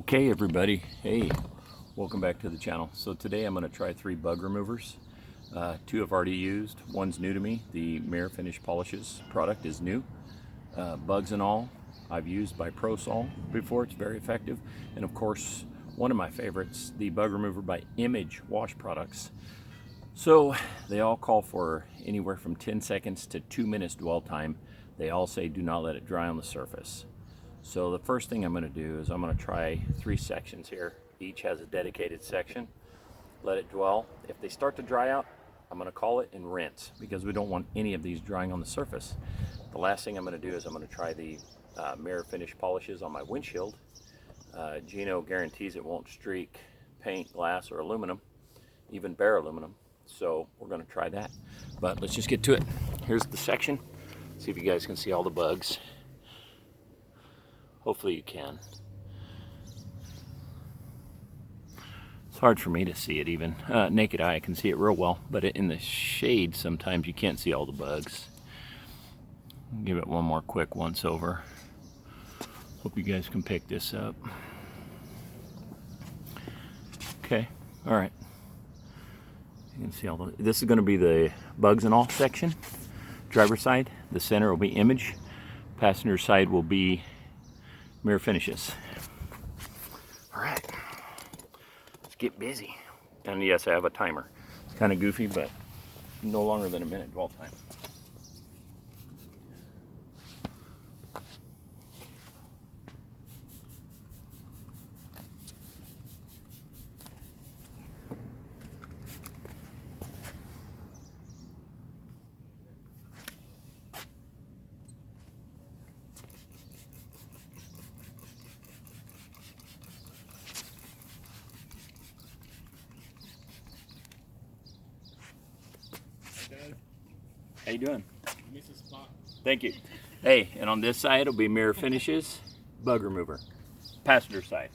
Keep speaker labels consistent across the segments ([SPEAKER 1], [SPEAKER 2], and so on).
[SPEAKER 1] Okay everybody, hey, welcome back to the channel. So today I'm going to try 3 bug removers. 2 I've already used, one's new to me. The Mirror Finish Polishes product is new. Bugs and all, I've used by ProSol before, it's very effective. And of course, one of my favorites, the bug remover by Image Wash Products. So they all call for anywhere from 10 seconds to 2 minutes dwell time. They all say do not let it dry on the surface. So the first thing I'm going to do is I'm going to try 3 sections here. Each has a dedicated section. Let it dwell. If they start to dry out, I'm going to call it and rinse because we don't want any of these drying on the surface. The last thing I'm going to do is I'm going to try the Mirror Finish polishes on my windshield. Gino guarantees it won't streak paint, glass, or aluminum, even bare aluminum. So we're going to try that. But let's just get to it. Here's the section. See if you guys can see all the bugs. Hopefully you can. It's hard for me to see it even. Naked eye I can see it real well, but in the shade sometimes you can't see all the bugs. Give it one more quick once over. Hope you guys can pick this up. Okay, all right. You can see all the, this is going to be the bugs and all section. Driver side, the center will be Image. Passenger side will be Mirror Finishes. All right, let's get busy. And yes, I have a timer. It's kind of goofy, but no longer than a minute dwell time. How you doing? Thank you. Hey, and on this side will be Mirror Finishes, bug remover. Passenger side.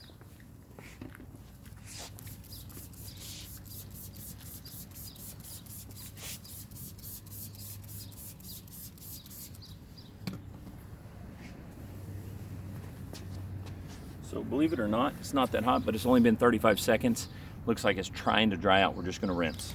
[SPEAKER 1] So believe it or not, it's not that hot, but it's only been 35 seconds. Looks like it's trying to dry out. We're just going to rinse.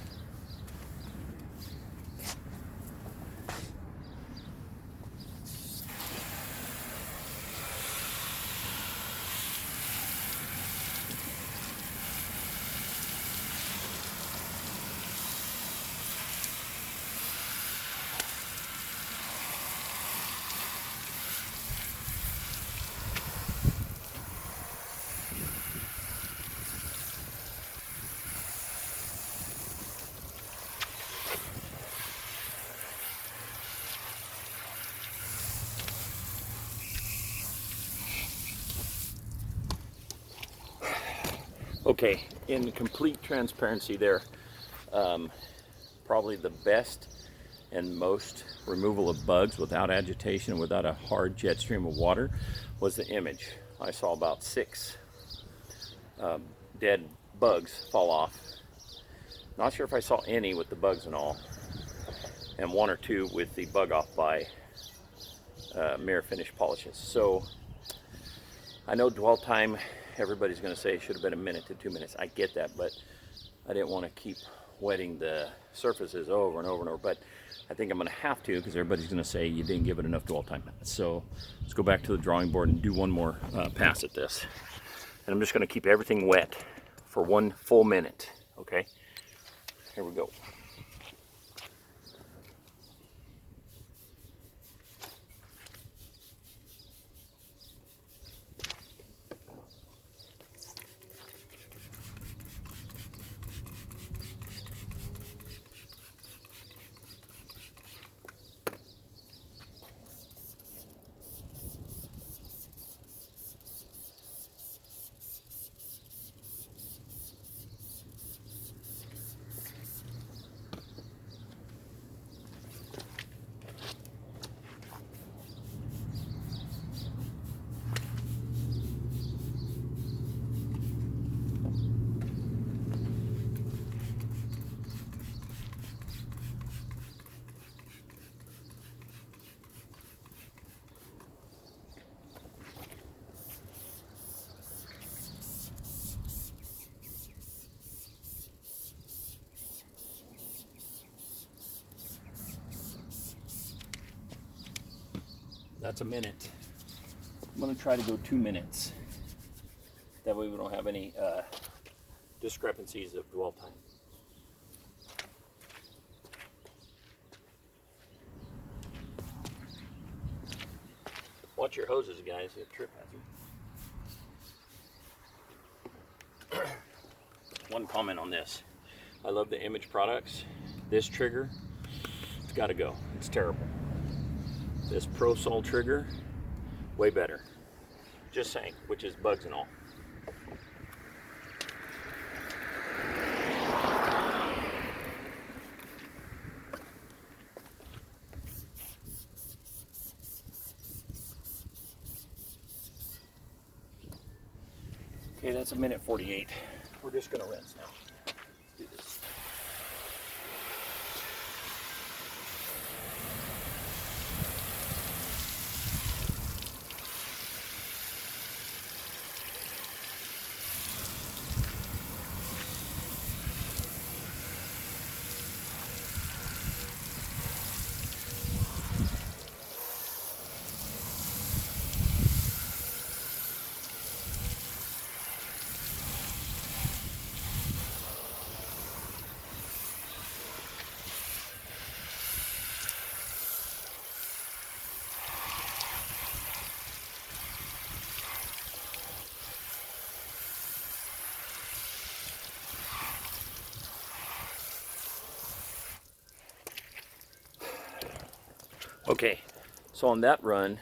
[SPEAKER 1] Okay, in complete transparency there, probably the best and most removal of bugs without agitation, without a hard jet stream of water, was the Image. I saw about 6 dead bugs fall off. Not sure if I saw any with the bugs and all, and 1 or 2 with the bug off by Mirror Finish polishes. So I know dwell time, everybody's going to say it should have been 1 minute to 2 minutes. I get that, but I didn't want to keep wetting the surfaces over and over and over. But I think I'm going to have to, because everybody's going to say you didn't give it enough dwell time. So let's go back to the drawing board and do one more pass at this. And I'm just going to keep everything wet for 1 full minute. Okay, here we go. That's a minute. I'm going to try to go 2 minutes. That way we don't have any discrepancies of dwell time. Watch your hoses, guys. You trip hazard. One comment on this. I love the Image products. This trigger, it's got to go. It's terrible. This Pro Sol trigger, way better. Just saying, which is bugs and all. Okay, that's a minute 48. We're just gonna rinse now. Let's do this. Okay, so on that run,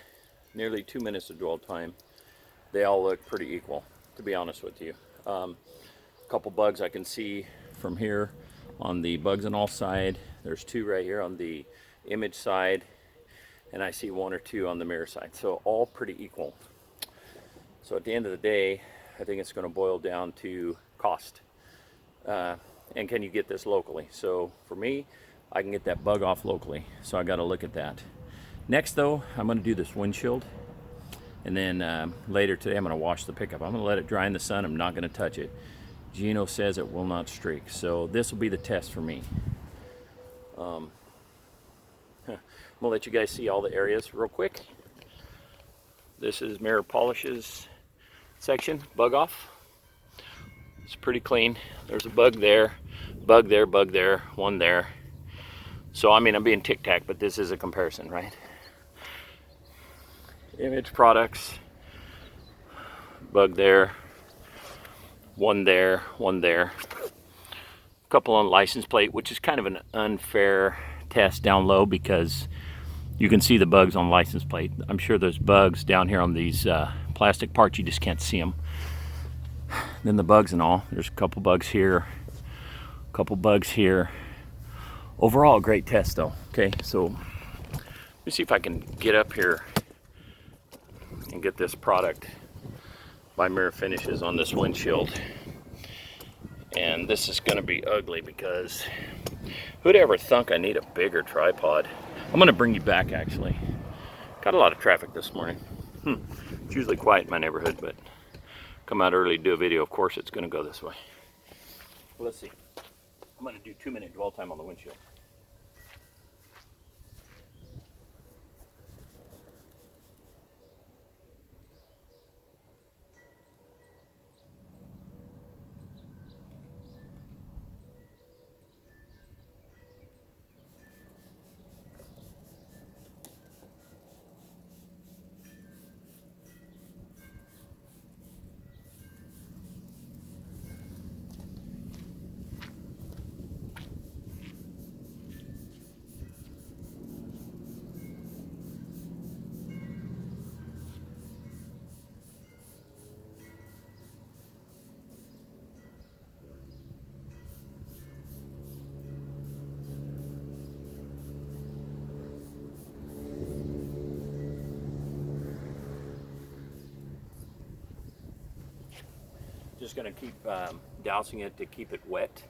[SPEAKER 1] nearly 2 minutes of dwell time, they all look pretty equal, to be honest with you. A couple bugs I can see from here on the bugs and all side. There's 2 right here on the Image side, and I see 1 or 2 on the mirror side. So all pretty equal. So at the end of the day, I think it's going to boil down to cost. And can you get this locally? So for me, I can get that bug off locally. So I got to look at that. Next though, I'm going to do this windshield. And then later today, I'm going to wash the pickup. I'm going to let it dry in the sun. I'm not going to touch it. Gino says it will not streak. So this will be the test for me. I'm going to let you guys see all the areas real quick. This is mirror polishes section, bug off. It's pretty clean. There's a bug there, bug there, bug there, 1 there. So I mean, I'm being tic-tac, but this is a comparison, right? Image products, bug there, 1 there, 1 there. A couple on license plate, which is kind of an unfair test down low because you can see the bugs on license plate. I'm sure there's bugs down here on these plastic parts, you just can't see them. Then the bugs and all, there's a couple bugs here, a couple bugs here. Overall, a great test though. Okay, so let me see if I can get up here and get this product by Mirror Finishes on this windshield. And this is gonna be ugly because who'd ever thunk I need a bigger tripod? I'm gonna bring you back actually. Got a lot of traffic this morning. It's usually quiet in my neighborhood, but come out early to do a video, of course it's gonna go this way. Well, let's see. I'm gonna do 2 minute dwell time on the windshield. Just going to keep dousing it to keep it wet.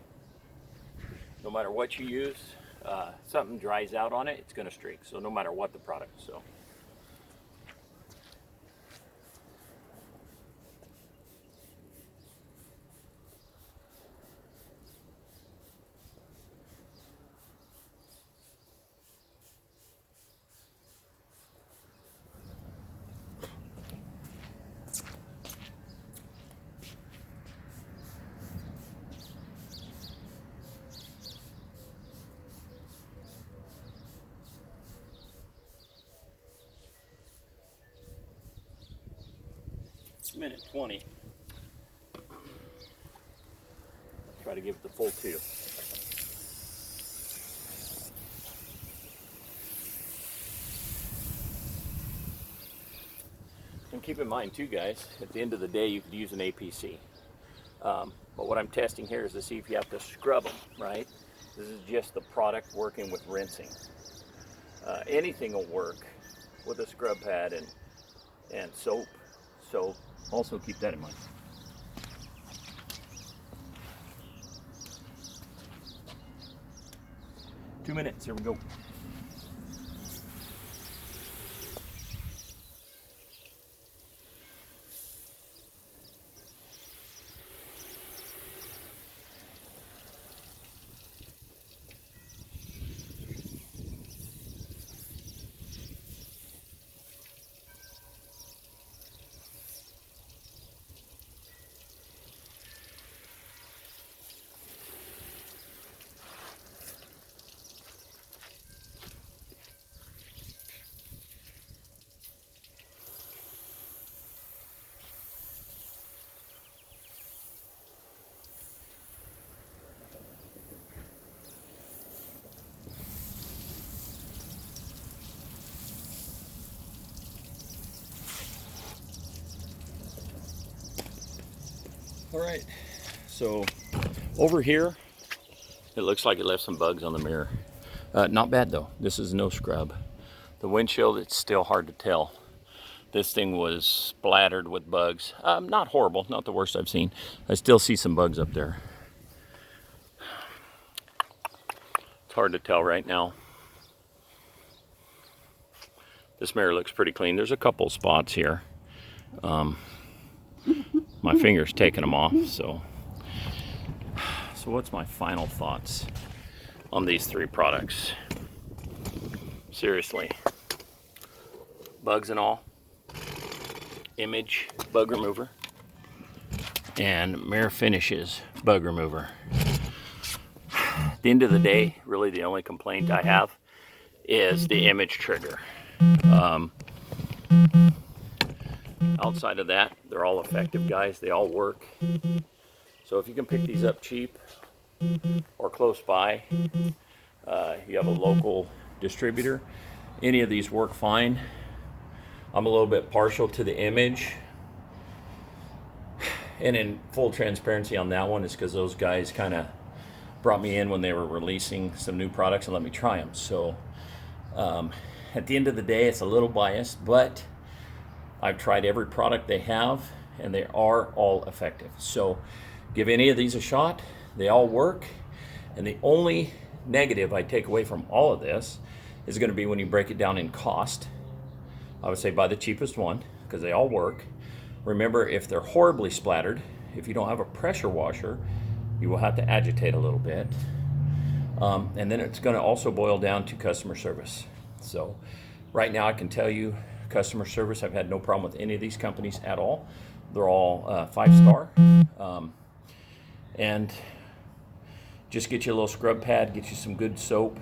[SPEAKER 1] No matter what you use, something dries out on it, it's going to streak. So no matter what the product. So. minute 20. Try to give it the full 2. And keep in mind too, guys, at the end of the day you could use an APC. But what I'm testing here is to see if you have to scrub them, right? This is just the product working with rinsing. Anything will work with a scrub pad and soap. So also keep that in mind. Two minutes, here we go. All right, so over here, it looks like it left some bugs on the mirror. Not bad though, this is no scrub. The windshield, it's still hard to tell. This thing was splattered with bugs. Not horrible, not the worst I've seen. I still see some bugs up there. It's hard to tell right now. This mirror looks pretty clean. There's a couple spots here. My finger's taking them off, so what's my final thoughts on these 3 products? Seriously, bugs and all, Image bug remover, and Mirror Finishes bug remover. At the end of the day, really the only complaint I have is the image trigger. Outside of that, they're all effective, guys. They all work. So if you can pick these up cheap or close by, you have a local distributor, any of these work fine. I'm a little bit partial to the Image. And in full transparency on that one is because those guys kind of brought me in when they were releasing some new products and let me try them. So at the end of the day, it's a little biased, but I've tried every product they have, and they are all effective. So give any of these a shot. They all work. And the only negative I take away from all of this is going to be when you break it down in cost. I would say buy the cheapest one because they all work. Remember, if they're horribly splattered, if you don't have a pressure washer, you will have to agitate a little bit. And then it's going to also boil down to customer service. So right now I can tell you, customer service, I've had no problem with any of these companies at all. They're all 5-star. And just get you a little scrub pad, get you some good soap,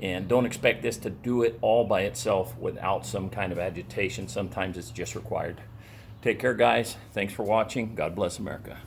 [SPEAKER 1] and don't expect this to do it all by itself without some kind of agitation. Sometimes it's just required. Take care, guys. Thanks for watching. God bless America.